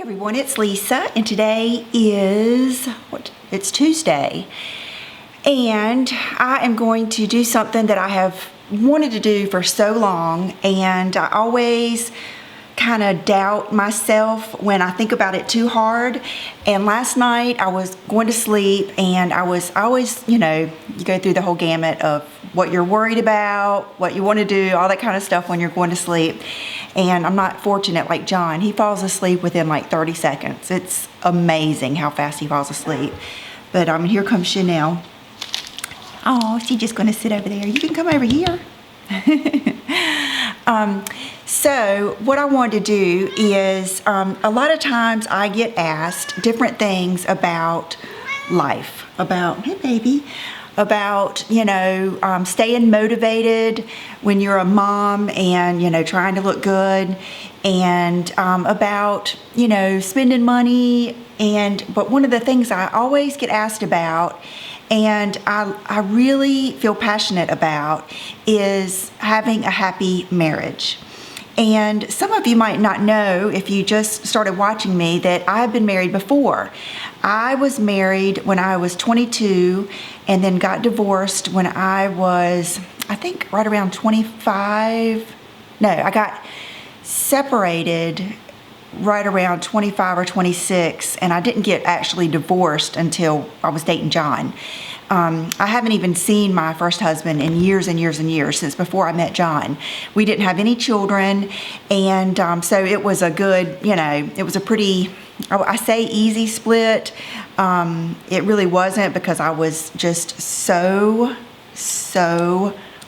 everyone, it's Lisa, and today is, it's Tuesday, and I am going to do something that I have wanted to do for so long, and I always kind of doubt myself when I think about it too hard. And last night I was going to sleep, and I always, you go through the whole gamut of what you're worried about, what you want to do, all that kind of stuff when you're going to sleep. And I'm not fortunate like John. He falls asleep within like 30 seconds. It's amazing how fast he falls asleep. But here comes Chanel. Oh, she's just going to sit over there. You can come over here. So what I wanted to do is, a lot of times I get asked different things about life, about, hey baby, about, staying motivated when you're a mom and, trying to look good, and about, spending money. But one of the things I always get asked about, and I really feel passionate about, is having a happy marriage. And some of you might not know, if you just started watching me, that I've been married before. I was married when I was 22 and then got divorced when I was, I think, right around 25. No, I got separated right around 25 or 26, and I didn't get actually divorced until I was dating John. I haven't even seen my first husband in years and years and years, since before I met John. We didn't have any children, and so it was a good, it was a pretty, I say easy split. It really wasn't, because I was just so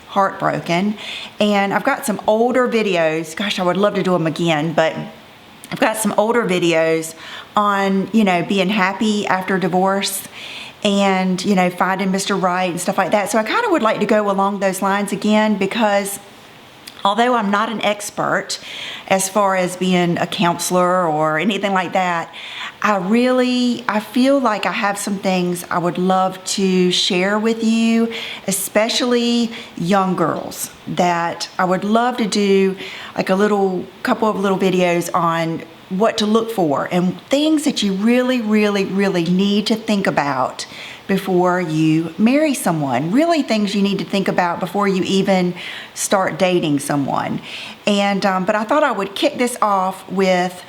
heartbroken. And I've got some older videos. Gosh, I would love to do them again, but I've got some older videos on, being happy after divorce, and finding Mr. Right and stuff like that. So I kind of would like to go along those lines again, because although I'm not an expert as far as being a counselor or anything like that, I feel like I have some things I would love to share with you, especially young girls, that I would love to do like a couple of little videos on what to look for and things that you really need to think about before you marry someone. Really things you need to think about before you even start dating someone. And but I thought I would kick this off with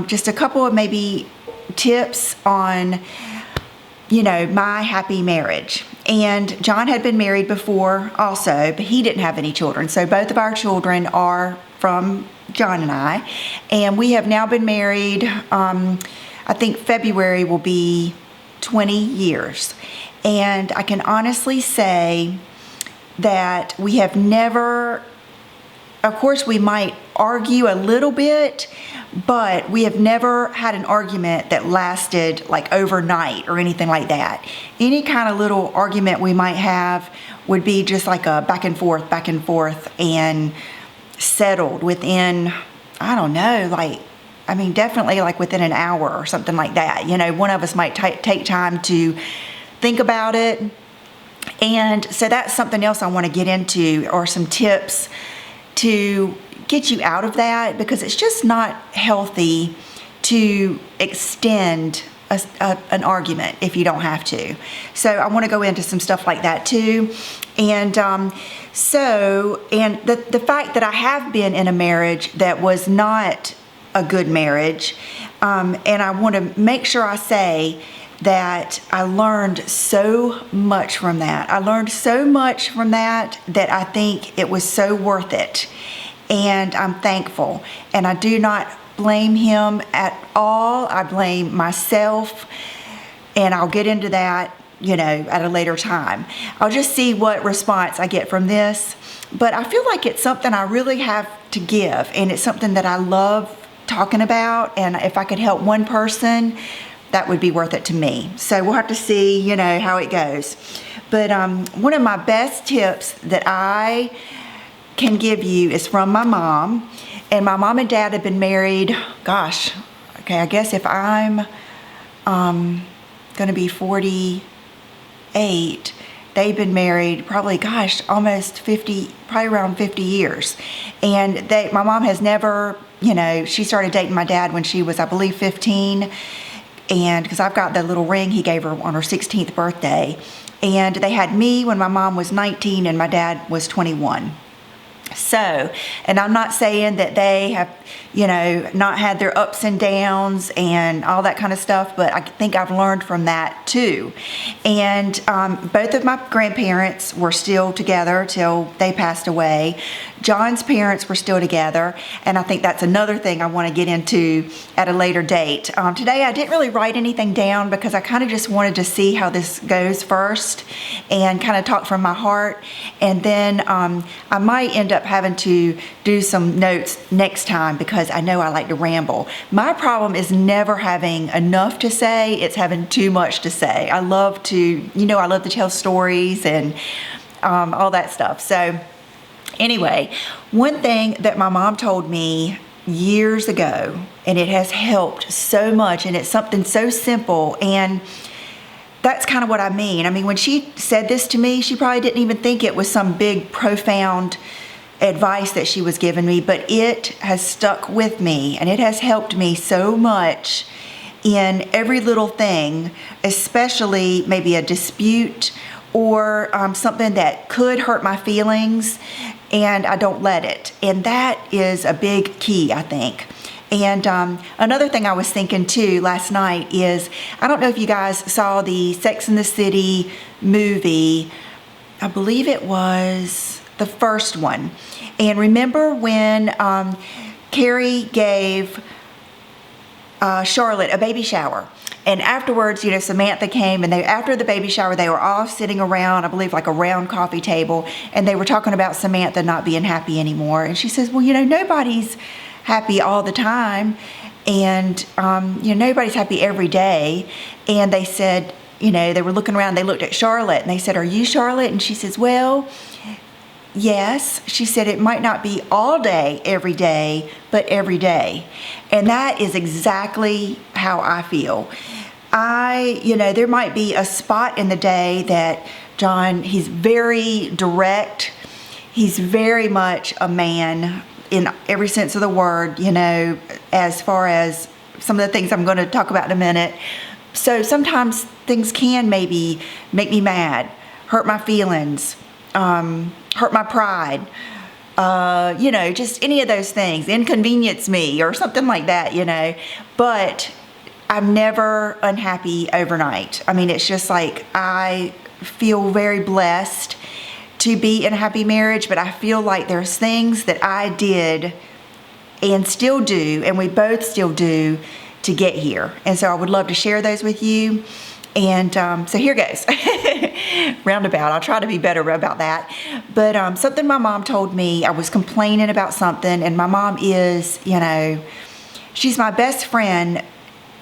just a couple of maybe tips on my happy marriage. And John had been married before also, but he didn't have any children. So both of our children are from John and I, and we have now been married, I think February will be 20 years. And I can honestly say that we have never, of course we might argue a little bit, but we have never had an argument that lasted like overnight or anything like that. Any kind of little argument we might have would be just like a back and forth, and settled within, I don't know, definitely like within an hour or something like that. One of us might take time to think about it. And so that's something else I want to get into, or some tips to get you out of that, because it's just not healthy to extend an argument if you don't have to. So I want to go into some stuff like that too. And the fact that I have been in a marriage that was not a good marriage, and I want to make sure I say that I learned so much from that. I learned so much from that I think it was so worth it. And I'm thankful. And I do not blame him at all. I blame myself. And I'll get into that, at a later time. I'll just see what response I get from this. But I feel like it's something I really have to give. And it's something that I love talking about. And if I could help one person, that would be worth it to me. So we'll have to see, how it goes. But one of my best tips that I can give you is from my mom. And my mom and dad have been married, gosh, okay, I guess if I'm gonna be 48, they've been married probably, gosh, almost 50, probably around 50 years. And my mom has never she started dating my dad when she was, I believe, 15. And because I've got the little ring he gave her on her 16th birthday. And they had me when my mom was 19 and my dad was 21. So, and I'm not saying that they have, not had their ups and downs and all that kind of stuff, but I think I've learned from that too. And both of my grandparents were still together till they passed away. John's parents were still together, and I think that's another thing I want to get into at a later date. Today I didn't really write anything down because I kind of just wanted to see how this goes first and kind of talk from my heart, and then I might end up having to do some notes next time because I know I like to ramble. My problem is never having enough to say, it's having too much to say. I love to, I love to tell stories and all that stuff. So anyway, one thing that my mom told me years ago, and it has helped so much, and it's something so simple, and that's kind of what I mean. I mean, when she said this to me, she probably didn't even think it was some big, profound advice that she was giving me, but it has stuck with me, and it has helped me so much in every little thing, especially maybe a dispute or something that could hurt my feelings, and I don't let it. And that is a big key, I think. And another thing I was thinking too last night is, I don't know if you guys saw the Sex and the City movie. I believe it was the first one. And remember when Carrie gave Charlotte a baby shower? And afterwards, Samantha came, and after the baby shower, they were all sitting around, I believe, like a round coffee table, and they were talking about Samantha not being happy anymore. And she says, well, nobody's happy all the time, and nobody's happy every day. And they said, they were looking around, they looked at Charlotte, and they said, are you Charlotte? And she says, well, yes. She said, it might not be all day, every day, but every day. And that is exactly how I feel. There might be a spot in the day that John, he's very direct. He's very much a man in every sense of the word, as far as some of the things I'm going to talk about in a minute. So sometimes things can maybe make me mad, hurt my feelings, hurt my pride, just any of those things, inconvenience me or something like that, but I'm never unhappy overnight. I mean, it's just like I feel very blessed to be in a happy marriage, but I feel like there's things that I did and still do, and we both still do, to get here. And so I would love to share those with you. And so here goes. Roundabout. I'll try to be better about that. But something my mom told me, I was complaining about something, and my mom is, she's my best friend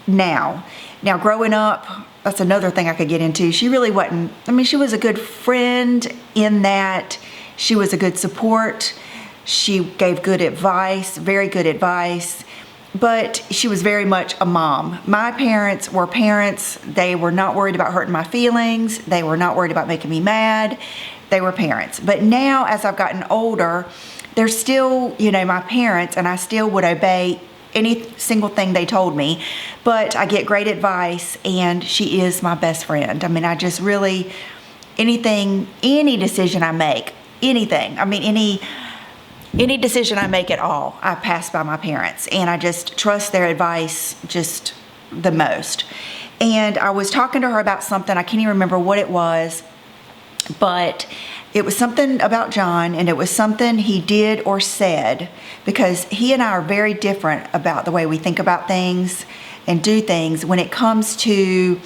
now. Now, growing up, that's another thing I could get into. She really wasn't, she was a good friend in that she was a good support. She gave good advice, very good advice. But she was very much a mom. My parents were parents. They were not worried about hurting my feelings. They were not worried about making me mad. They were parents. But now, as I've gotten older, they're still, my parents, and I still would obey any single thing they told me. But I get great advice, and she is my best friend. I just really, any decision I make, anything, any decision I make at all, I pass by my parents, and I just trust their advice just the most. And I was talking to her about something, I can't even remember what it was, but it was something about John, and it was something he did or said, because he and I are very different about the way we think about things and do things when it comes to,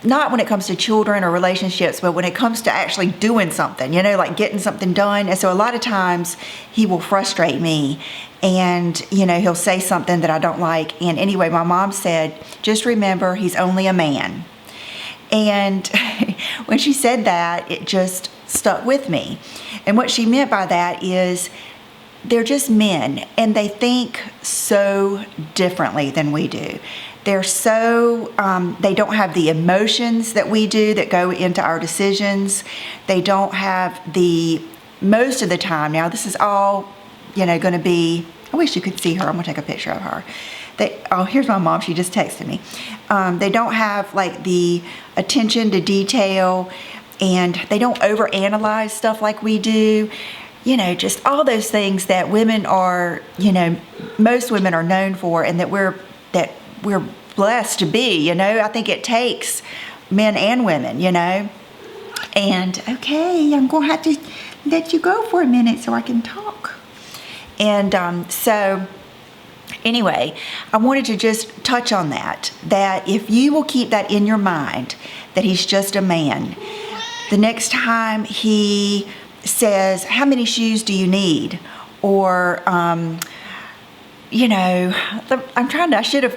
not when it comes to children or relationships, but when it comes to actually doing something, like getting something done. And so a lot of times he will frustrate me, and, he'll say something that I don't like. And anyway, my mom said, just remember, he's only a man. And when she said that, it just stuck with me. And what she meant by that is they're just men, and they think so differently than we do. They're so, they don't have the emotions that we do that go into our decisions. They don't have most of the time, now this is all going to be, I wish you could see her. I'm going to take a picture of her. Here's my mom. She just texted me. They don't have like the attention to detail, and they don't overanalyze stuff like we do. Just all those things that women are, most women are known for, and that we're blessed to be. I think it takes men and women, And okay, I'm going to have to let you go for a minute so I can talk. And so anyway, I wanted to just touch on that if you will keep that in your mind, that he's just a man, the next time he says, how many shoes do you need? Or, I should have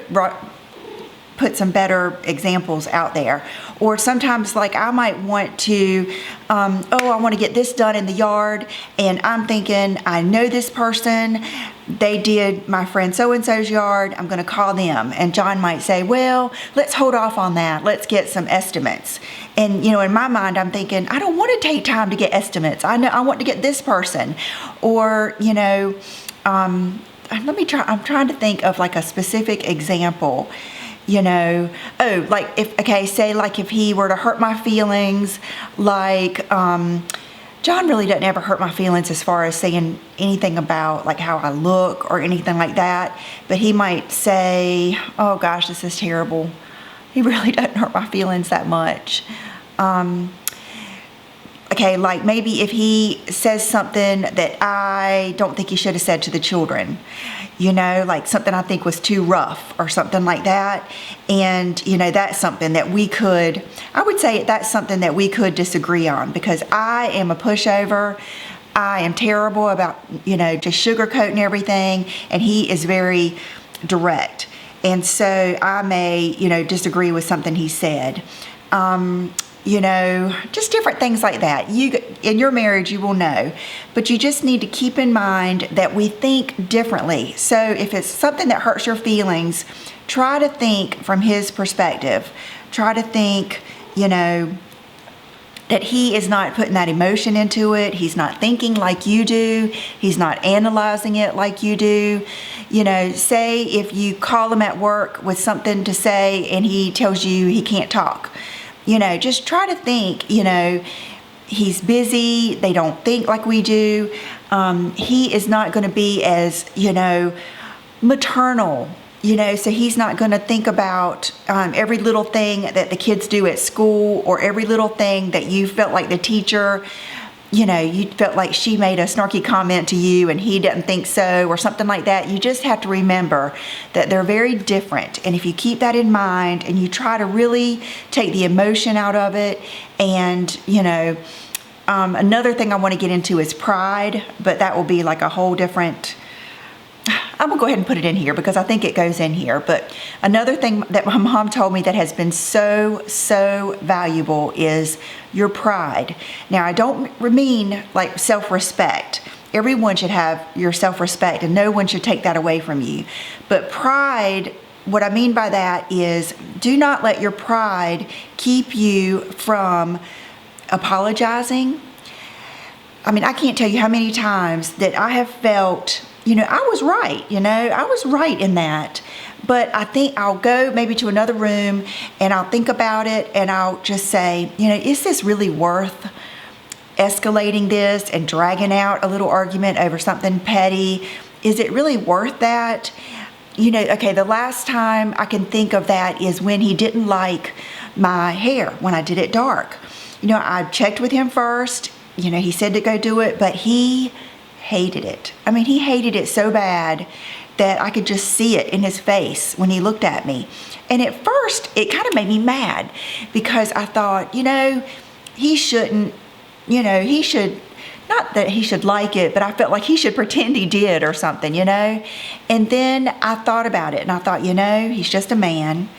put some better examples out there. Or sometimes, like, I might want to, I want to get this done in the yard, and I'm thinking, I know this person, they did my friend so-and-so's yard, I'm going to call them. And John might say, well, let's hold off on that, let's get some estimates. And, in my mind, I'm thinking, I don't want to take time to get estimates. I know I want to get this person. Or, I'm trying to think of like a specific example. If he were to hurt my feelings, like, John really doesn't ever hurt my feelings as far as saying anything about like how I look or anything like that. But he might say, oh gosh, this is terrible. He really doesn't hurt my feelings that much. Like maybe if he says something that I don't think he should have said to the children, like something I think was too rough or something like that. And, that's something that that's something that we could disagree on, because I am a pushover. I am terrible about, just sugarcoating everything. And he is very direct. And so I may, disagree with something he said. Just different things like that. In your marriage, you will know, but you just need to keep in mind that we think differently. So if it's something that hurts your feelings, try to think from his perspective. Try to think, that he is not putting that emotion into it. He's not thinking like you do. He's not analyzing it like you do. Say if you call him at work with something to say and he tells you he can't talk. Just try to think, he's busy. They don't think like we do. He is not going to be as, maternal, so he's not going to think about every little thing that the kids do at school, or every little thing that you felt like the teacher, you felt like she made a snarky comment to you and he didn't think so, or something like that. You just have to remember that they're very different. And if you keep that in mind and you try to really take the emotion out of it, and, another thing I want to get into is pride, but that will be like a whole different, I'm going to go ahead and put it in here because I think it goes in here. But another thing that my mom told me that has been so valuable is your pride. Now, I don't mean like self-respect. Everyone should have your self-respect, and no one should take that away from you. But pride, what I mean by that is, do not let your pride keep you from apologizing. I mean, I can't tell you how many times that I have felt, I was right, I was right in that. But I think I'll go maybe to another room and I'll think about it, and I'll just say, is this really worth escalating this and dragging out a little argument over something petty? Is it really worth that? The last time I can think of that is when he didn't like my hair when I did it dark. I checked with him first. He said to go do it, but he hated it. I mean, he hated it so bad that I could just see it in his face when he looked at me. And at first, it kind of made me mad, because I thought, he shouldn't, he should, not that he should like it, but I felt like he should pretend he did or something, And then I thought about it, and I thought, he's just a man.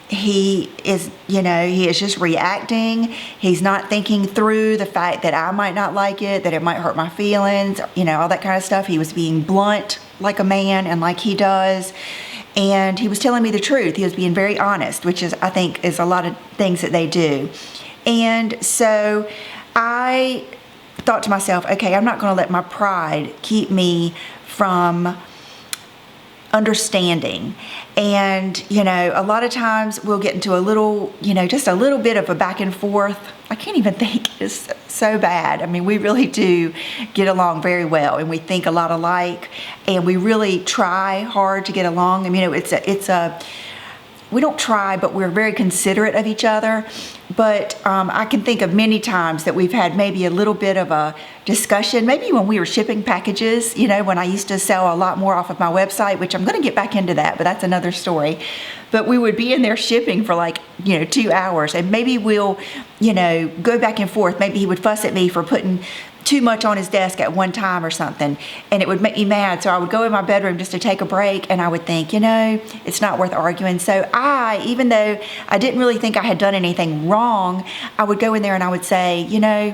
He is just reacting. He's not thinking through the fact that I might not like it, that it might hurt my feelings, all that kind of stuff. He was being blunt like a man and like he does. And he was telling me the truth. He was being very honest, which is, I think, is a lot of things that they do. And so I thought to myself, okay, I'm not going to let my pride keep me from understanding. And, you know, a lot of times we'll get into a little, you know, just a little bit of a back and forth. I can't even think it's so bad. I mean, we really do get along very well, and we think a lot alike, and we really try hard to get along. I mean, we don't try, but we're very considerate of each other. But I can think of many times that we've had maybe a little bit of a discussion, maybe when we were shipping packages, you know, when I used to sell a lot more off of my website, which I'm going to get back into that, but that's another story. But we would be in there shipping for like, you know, 2 hours, and maybe we'll, you know, go back and forth. Maybe he would fuss at me for putting too much on his desk at one time or something, and it would make me mad. So I would go in my bedroom just to take a break, and I would think, you know, it's not worth arguing. So even though I didn't really think I had done anything wrong, I would go in there and I would say, you know,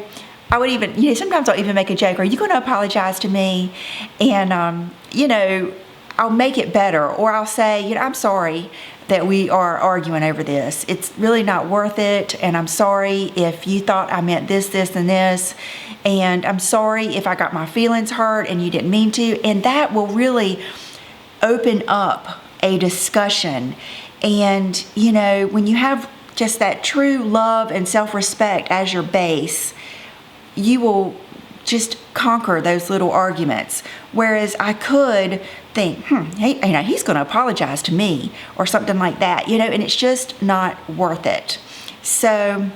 I would even, you know, sometimes I'll even make a joke, are you going to apologize to me? And, you know, I'll make it better, or I'll say, you know, I'm sorry that we are arguing over this. It's really not worth it, and I'm sorry if you thought I meant this, this, and this, and I'm sorry if I got my feelings hurt and you didn't mean to. And that will really open up a discussion. And, you know, when you have just that true love and self-respect as your base, you will just conquer those little arguments. Whereas I could think, hey, you know, he's going to apologize to me or something like that, you know, and it's just not worth it. So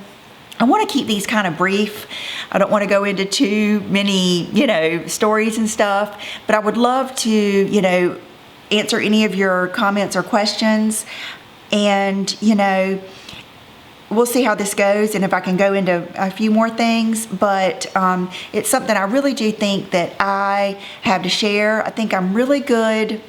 I want to keep these kind of brief. I don't want to go into too many, you know, stories and stuff, but I would love to, you know, answer any of your comments or questions. And, you know, we'll see how this goes and if I can go into a few more things, but it's something I really do think that I have to share. I think I'm really good.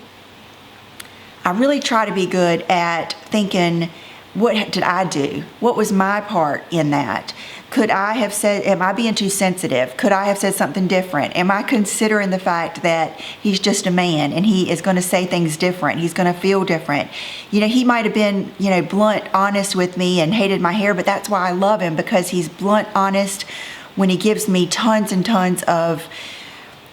I really try to be good at thinking, what did I do? What was my part in that? Could I have said, am I being too sensitive? Could I have said something different? Am I considering the fact that he's just a man and he is going to say things different? He's going to feel different. You know, he might have been, you know, blunt, honest with me and hated my hair, but that's why I love him, because he's blunt, honest when he gives me tons and tons of,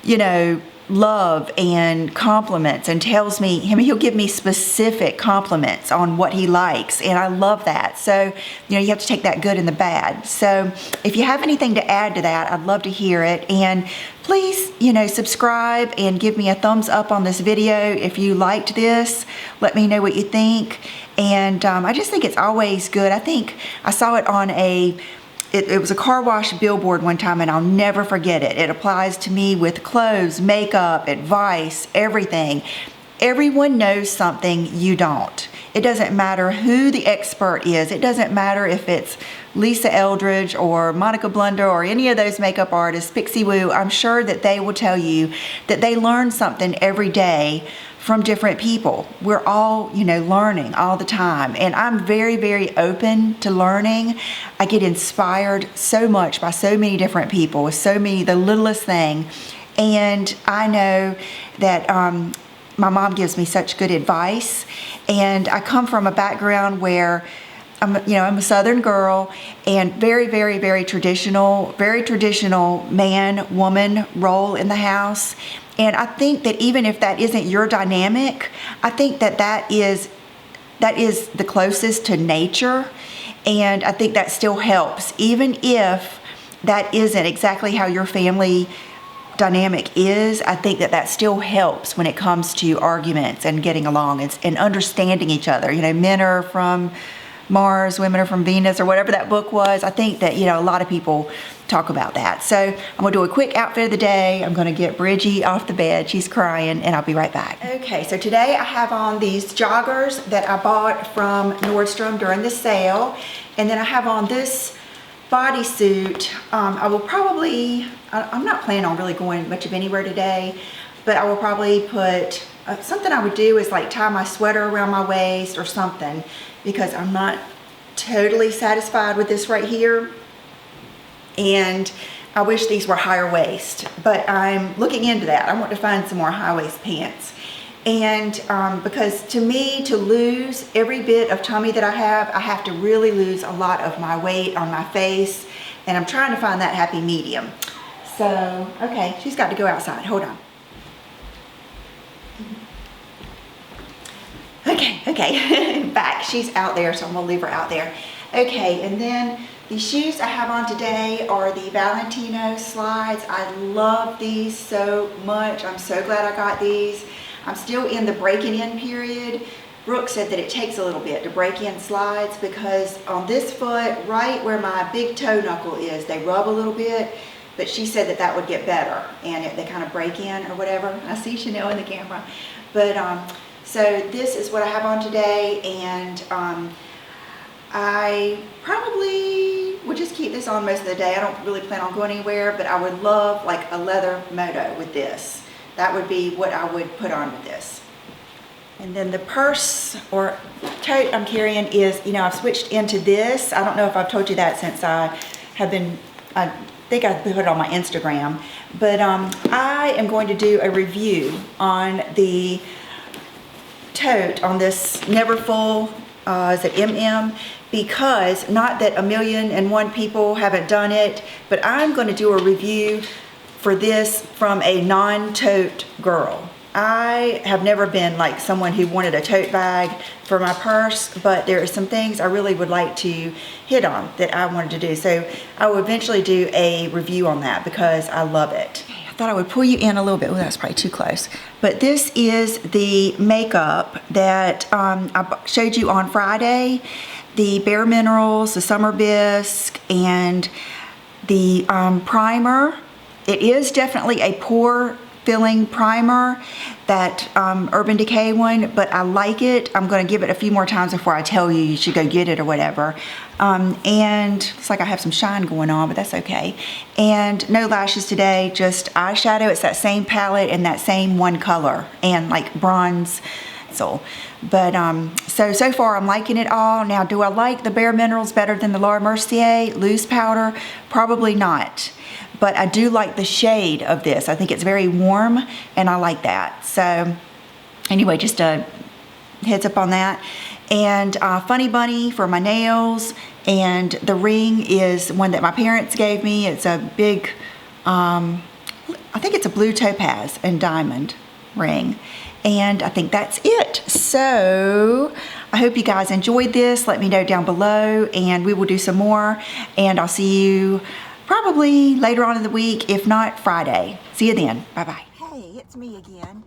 you know, love and compliments, and tells me, he'll give me specific compliments on what he likes, and I love that. So, you know, you have to take that good and the bad. So if you have anything to add to that, I'd love to hear it. And please, you know, subscribe and give me a thumbs up on this video if you liked this. Let me know what you think. And I just think it's always good. I think I saw it on it was a car wash billboard one time, and I'll never forget it. It applies to me with clothes, makeup, advice, everything. Everyone knows something you don't. It doesn't matter who the expert is. It doesn't matter if it's Lisa Eldridge or Monica Blunder or any of those makeup artists, Pixie Woo. I'm sure that they will tell you that they learn something every day from different people. We're all, you know, learning all the time. And I'm very, very open to learning. I get inspired so much by so many different people, with so many, the littlest thing. And I know that my mom gives me such good advice. And I come from a background where I'm a Southern girl, and very, very, very traditional man, woman role in the house. And I think that even if that isn't your dynamic, I think that is the closest to nature. And I think that still helps, even if that isn't exactly how your family dynamic is. I think that still helps when it comes to arguments and getting along and understanding each other. You know, men are from Mars, women are from Venus, or whatever that book was. I think that, you know, a lot of people talk about that. So I'm going to do a quick outfit of the day. I'm going to get Bridgie off the bed. She's crying, and I'll be right back. Okay, so today I have on these joggers that I bought from Nordstrom during the sale. And then I have on this bodysuit. I will probably, I'm not planning on really going much of anywhere today, but I will probably put, something I would do is like tie my sweater around my waist or something, because I'm not totally satisfied with this right here. And I wish these were higher waist, but I'm looking into that. I want to find some more high waist pants. And because to me, to lose every bit of tummy that I have to really lose a lot of my weight on my face. And I'm trying to find that happy medium. So, okay, she's got to go outside. Hold on. Okay, back. She's out there, so I'm gonna leave her out there. Okay, and then the shoes I have on today are the Valentino Slides. I love these so much. I'm so glad I got these. I'm still in the breaking in period. Brooke said that it takes a little bit to break in slides because on this foot, right where my big toe knuckle is, they rub a little bit, but she said that that would get better and they kind of break in or whatever. I see Chanel in the camera. But so this is what I have on today, and I probably would just keep this on most of the day. I don't really plan on going anywhere, but I would love like a leather moto with this. That would be what I would put on with this. And then the purse or tote I'm carrying is, you know, I've switched into this. I don't know if I've told you that since I think I put it on my Instagram, but I am going to do a review on the tote on this Never Full, is it MM? Because not that 1,000,001 people haven't done it, but I'm going to do a review for this from a non-tote girl. I have never been like someone who wanted a tote bag for my purse, but there are some things I really would like to hit on that I wanted to do. So I will eventually do a review on that because I love it. I thought I would pull you in a little bit. Oh, that's probably too close. But this is the makeup that I showed you on Friday. The Bare Minerals, the Summer Bisque, and the primer. It is definitely a pore filling primer, that Urban Decay one, but I like it. I'm going to give it a few more times before I tell you should go get it or whatever. And it's like I have some shine going on, but that's okay. And no lashes today, just eyeshadow. It's that same palette and that same one color and like bronze. But so far I'm liking it all. Now, do I like the Bare Minerals better than the Laura Mercier loose powder? Probably not. But I do like the shade of this. I think it's very warm and I like that. So anyway, just a heads up on that. And Funny Bunny for my nails. And the ring is one that my parents gave me. It's a big, I think it's a blue topaz and diamond ring. And I think that's it. So I hope you guys enjoyed this. Let me know down below and we will do some more. And I'll see you probably later on in the week, if not Friday. See you then. Bye-bye. Hey, it's me again.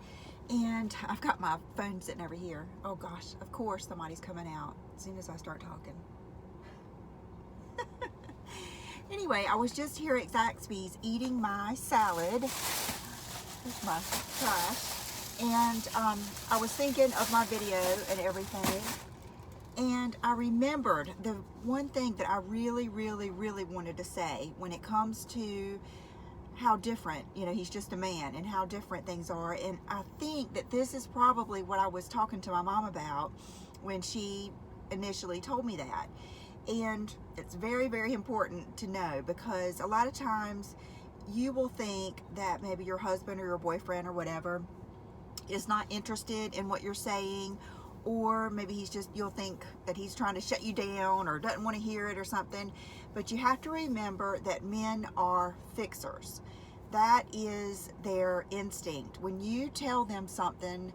And I've got my phone sitting over here. Oh gosh, of course somebody's coming out as soon as I start talking. Anyway, I was just here at Zaxby's eating my salad. Here's my trash. And I was thinking of my video and everything. And I remembered the one thing that I really wanted to say when it comes to how different, you know, he's just a man and how different things are. And I think that this is probably what I was talking to my mom about when she initially told me that. And it's very important to know, because a lot of times you will think that maybe your husband or your boyfriend or whatever is not interested in what you're saying, or maybe he's just, you'll think that he's trying to shut you down or doesn't want to hear it or something. But you have to remember that men are fixers. That is their instinct. When you tell them something,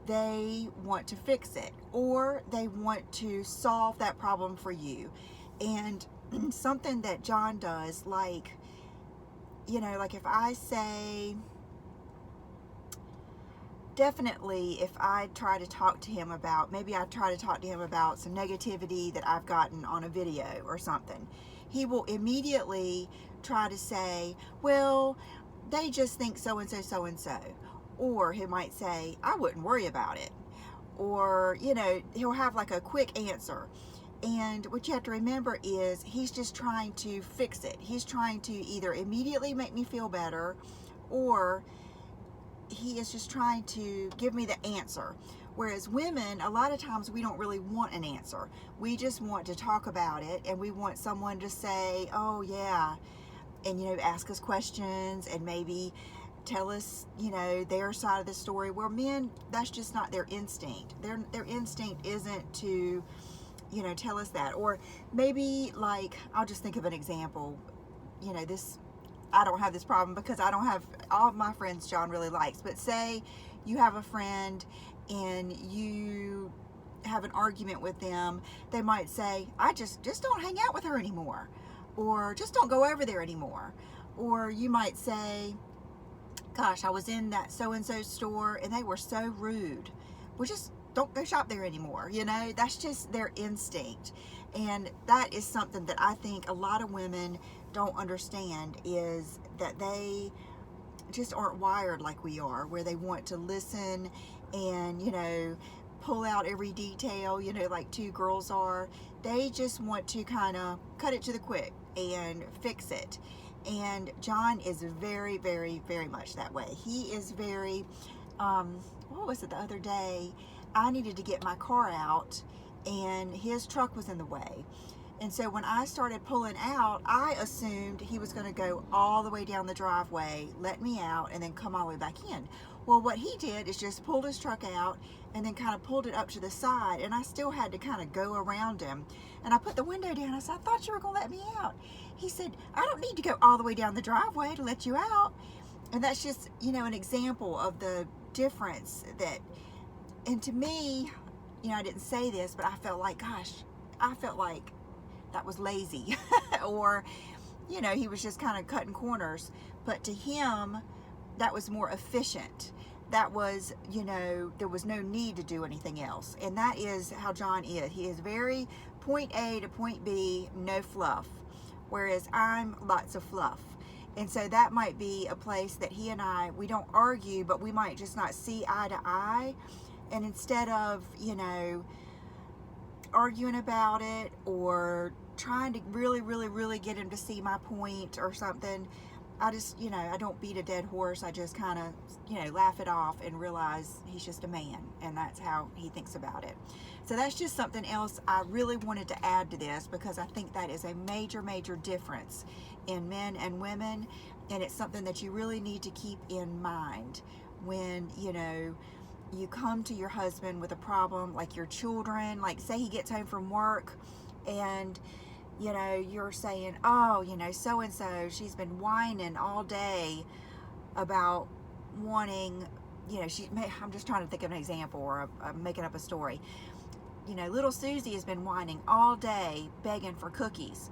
they want to fix it, or they want to solve that problem for you. And something that John does, like, you know, like if I say, definitely if I try to talk to him about, maybe I try to talk to him about some negativity that I've gotten on a video or something, he will immediately try to say, well, they just think so-and-so, so-and-so. Or he might say, I wouldn't worry about it. Or, you know, he'll have like a quick answer. And what you have to remember is he's just trying to fix it. He's trying to either immediately make me feel better, or he is just trying to give me the answer. Whereas women, a lot of times we don't really want an answer. We just want to talk about it, and we want someone to say, oh yeah, and, you know, ask us questions and maybe tell us, you know, their side of the story. Where men, that's just not their instinct. Their instinct isn't to, you know, tell us that. Or maybe, like, I'll just think of an example. You know, this I don't have this problem because I don't have all of my friends John really likes. But say you have a friend and you have an argument with them, they might say, I just don't hang out with her anymore, or just don't go over there anymore. Or you might say, gosh, I was in that so-and-so store and they were so rude. Well, just don't go shop there anymore. You know, that's just their instinct. And that is something that I think a lot of women don't understand, is that they just aren't wired like we are, where they want to listen and, you know, pull out every detail, you know, like two girls are. They just want to kind of cut it to the quick and fix it. And John is very, very, very much that way. He is very, what was it the other day? I needed to get my car out and his truck was in the way. And so when I started pulling out, I assumed he was going to go all the way down the driveway, let me out, and then come all the way back in. Well, what he did is just pulled his truck out and then kind of pulled it up to the side, and I still had to kind of go around him. And I put the window down. I said, I thought you were going to let me out. He said, I don't need to go all the way down the driveway to let you out. And that's just, you know, an example of the difference that, and to me, you know, I didn't say this, but I felt like, gosh, I felt like that was lazy or, you know, he was just kind of cutting corners. But to him, that was more efficient. That was, you know, there was no need to do anything else. And that is how John is. He is very point A to point B, no fluff. Whereas I'm lots of fluff. And so that might be a place that he and I, we don't argue, but we might just not see eye to eye. And instead of, you know, arguing about it or trying to really get him to see my point or something, I just, you know, I don't beat a dead horse. I just kind of, you know, laugh it off and realize he's just a man, and that's how he thinks about it. So that's just something else I really wanted to add to this, because I think that is a major difference in men and women, and it's something that you really need to keep in mind when, you know, you come to your husband with a problem, like your children, like say he gets home from work and, you know, you're saying, oh, you know, so-and-so, she's been whining all day about wanting, you know, I'm just trying to think of an example, or I'm making up a story. You know, little Susie has been whining all day, begging for cookies.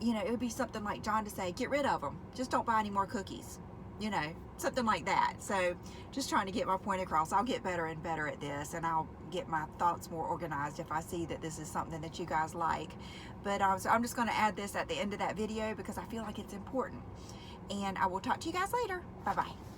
You know, it would be something like John to say, get rid of them. Just don't buy any more cookies. You know, something like that. So just trying to get my point across. I'll get better and better at this, and I'll get my thoughts more organized if I see that this is something that you guys like. But so I'm just going to add this at the end of that video because I feel like it's important. And I will talk to you guys later. Bye-bye.